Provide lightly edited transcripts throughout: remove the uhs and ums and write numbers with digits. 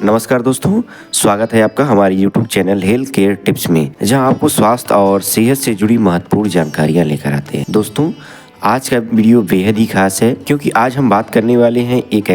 नमस्कार दोस्तों, स्वागत है आपका हमारे YouTube channel health care tips में, जहां आपको स्वास्थ्य और सेहत से जुड़ी महत्वपूर्ण जानकारियां लेकर आते हैं। दोस्तों, आज का वीडियो बेहद ही खास है क्योंकि आज हम बात करने वाले हैं एक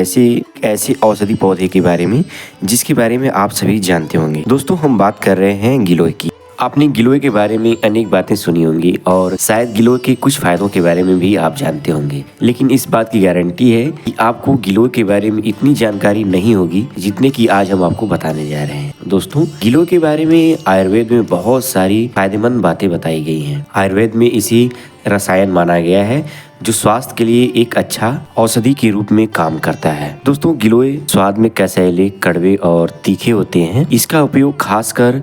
ऐसे औषधि पौधे के बारे में जिसके बारे में आप सभी जानते होंगे। दोस्तों, हम बात कर रहे हैं गिलोय की। आपने गिलोय के बारे में अनेक बातें सुनी होंगी और शायद गिलोय के कुछ फायदों के बारे में भी आप जानते होंगे, लेकिन इस बात की गारंटी है कि आपको गिलोय के बारे में इतनी जानकारी नहीं होगी जितने की आज हम आपको बताने जा रहे हैं। दोस्तों, गिलोय के बारे में आयुर्वेद में बहुत सारी फायदेमंद बातें बताई गई हैं। आयुर्वेद में इसी रसायन माना गया है जो स्वास्थ्य के लिए एक अच्छा औषधि के रूप में काम करता है। दोस्तों, गिलोय स्वाद में कसैले, कड़वे और तीखे होते हैं। इसका उपयोग खासकर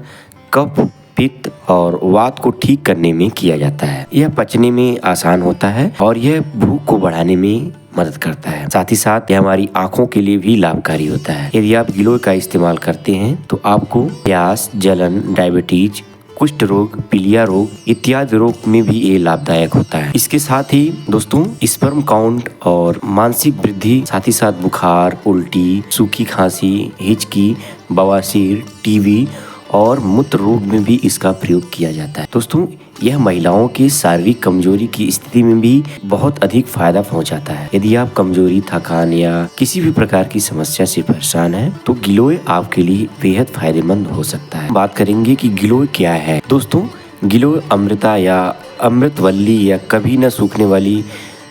कफ, पित्त और वात को ठीक करने में किया जाता है। यह पचने में आसान होता है और यह भूख को बढ़ाने में मदद करता है। साथ ही साथ यह हमारी आंखों के लिए भी लाभकारी होता है। यदि आप गिलोय का इस्तेमाल करते हैं तो आपको प्यास, जलन, डायबिटीज, कुष्ठ रोग, पीलिया रोग इत्यादि रोग में भी ये लाभदायक होता है। इसके साथ ही दोस्तों, स्पर्म काउंट और मानसिक वृद्धि, साथ ही साथ बुखार, उल्टी, सूखी खांसी, हिचकी, बवासीर, टीबी और मूत्र रोग में भी इसका प्रयोग किया जाता है। दोस्तों, यह महिलाओं की शारीरिक कमजोरी की स्थिति में भी बहुत अधिक फायदा पहुंचाता है। यदि आप कमजोरी, थकान या किसी भी प्रकार की समस्या से परेशान हैं, तो गिलोय आपके लिए बेहद फायदेमंद हो सकता है। बात करेंगे कि गिलोय क्या है। दोस्तों, गिलोय अमृता या अमृतवल्ली या कभी न सूखने वाली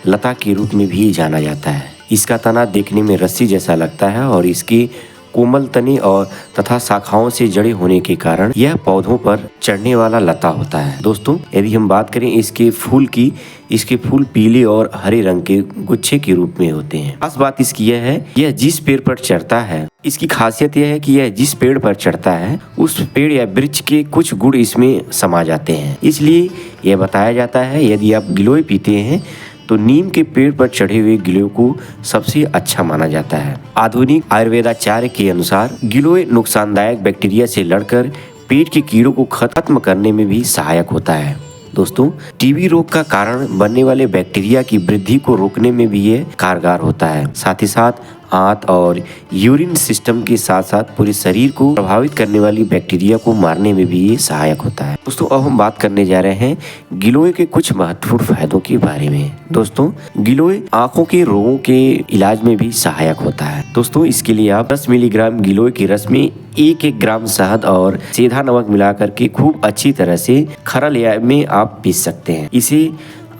लता के रूप में भी जाना जाता है। इसका तना देखने में रस्सी जैसा लगता है और इसकी कोमल तने और तथा शाखाओं से जड़े होने के कारण यह पौधों पर चढ़ने वाला लता होता है। दोस्तों, यदि हम बात करें इसके फूल की, इसके फूल पीले और हरे रंग के गुच्छे के रूप में होते हैं। खास बात इसकी यह है, यह जिस पेड़ पर चढ़ता है, इसकी खासियत यह है कि यह जिस पेड़ पर चढ़ता है उस पेड़ या वृक्ष के कुछ गुण इसमें समा जाते हैं। इसलिए यह बताया जाता है यदि आप गिलोय पीते हैं तो नीम के पेड़ पर चढ़े हुए गिलोय को सबसे अच्छा माना जाता है। आधुनिक आयुर्वेदाचार्य के अनुसार गिलोय नुकसानदायक बैक्टीरिया से लड़कर पेट के कीड़ों को खत्म करने में भी सहायक होता है। दोस्तों, टीबी रोग का कारण बनने वाले बैक्टीरिया की वृद्धि को रोकने में भी ये कारगर होता है। साथ ही साथ आंत और यूरिन सिस्टम के साथ साथ पूरे शरीर को प्रभावित करने वाली बैक्टीरिया को मारने में भी ये सहायक होता है। दोस्तों, अब हम बात करने जा रहे हैं गिलोय के कुछ महत्वपूर्ण फायदों के बारे में। दोस्तों, गिलोय आंखों के रोगों के इलाज में भी सहायक होता है। दोस्तों, इसके लिए आप 10 मिलीग्राम गिलोय के रस में 1 ग्राम शहद और सेंधा नमक मिलाकर के खूब अच्छी तरह से खरल में आप पी सकते हैं। इसे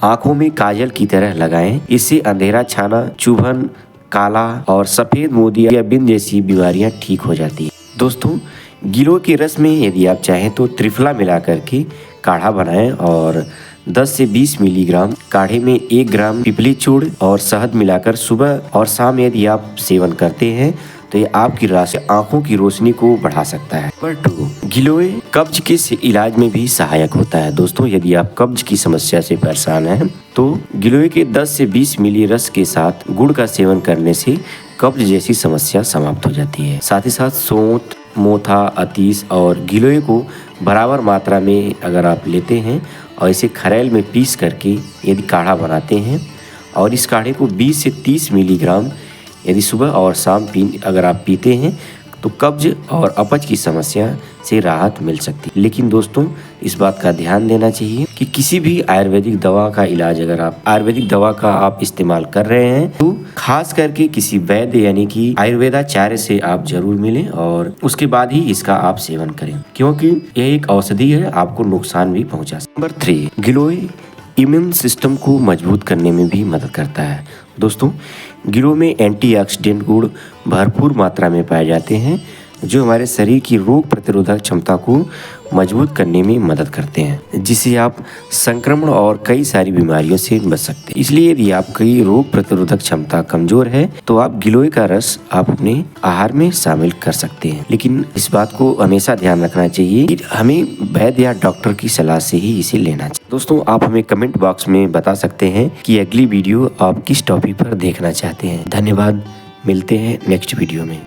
आंखों में काजल की तरह लगाएं। इससे अंधेरा छाना, चुभन, काला और सफेद मोतिया या बिंद जैसी बीमारियां ठीक हो जाती हैं। दोस्तों, गिलोय के रस में यदि आप चाहें तो त्रिफला मिला करके काढ़ा बनाएं और 10 से 20 मिलीग्राम काढ़े में 1 ग्राम पिपली चूड़ और शहद मिलाकर सुबह और शाम यदि आप सेवन करते हैं तो ये आपकी आंखों की रोशनी को बढ़ा सकता है। नंबर 2, गिलोय कब्ज के इलाज में भी सहायक होता है। दोस्तों, यदि आप कब्ज की समस्या से परेशान हैं तो गिलोय के 10 से 20 मिली रस के साथ गुड़ का सेवन करने से कब्ज जैसी समस्या समाप्त हो जाती है। साथ ही साथ सौंठ, मोथा, अतीस और गिलोय को बराबर मात्रा में अगर आप लेते हैं और इसे खरेल में पीस करके यदि काढ़ा बनाते हैं और इस काढ़े को 20 से 30 मिलीग्राम यदि सुबह और शाम अगर आप पीते हैं तो कब्ज और अपच की समस्या से राहत मिल सकती है। लेकिन दोस्तों, इस बात का ध्यान देना चाहिए कि किसी भी आयुर्वेदिक दवा का इलाज अगर आप आयुर्वेदिक दवा का आप इस्तेमाल कर रहे हैं तो खास करके किसी वैद्य यानी कि आयुर्वेदाचार्य से आप जरूर मिलें और उसके बाद ही इसका आप सेवन करें, क्योंकि यह एक औषधि है, आपको नुकसान भी पहुंचा सकती है। नंबर 3, गिलोय इम्यून सिस्टम को मजबूत करने में भी मदद करता है। दोस्तों, गिलोय में एंटीऑक्सीडेंट गुण भरपूर मात्रा में पाए जाते हैं जो हमारे शरीर की रोग प्रतिरोधक क्षमता को मजबूत करने में मदद करते हैं, जिससे आप संक्रमण और कई सारी बीमारियों से बच सकते हैं। इसलिए यदि आपकी रोग प्रतिरोधक क्षमता कमजोर है तो आप गिलोय का रस आप अपने आहार में शामिल कर सकते हैं। लेकिन इस बात को हमेशा ध्यान रखना चाहिए कि हमें वैद्य या डॉक्टर की सलाह से ही इसे लेना चाहिए। दोस्तों, आप हमें कमेंट बॉक्स में बता सकते हैं कि अगली वीडियो आप किस टॉपिक पर देखना चाहते हैं। धन्यवाद, मिलते हैं नेक्स्ट वीडियो में।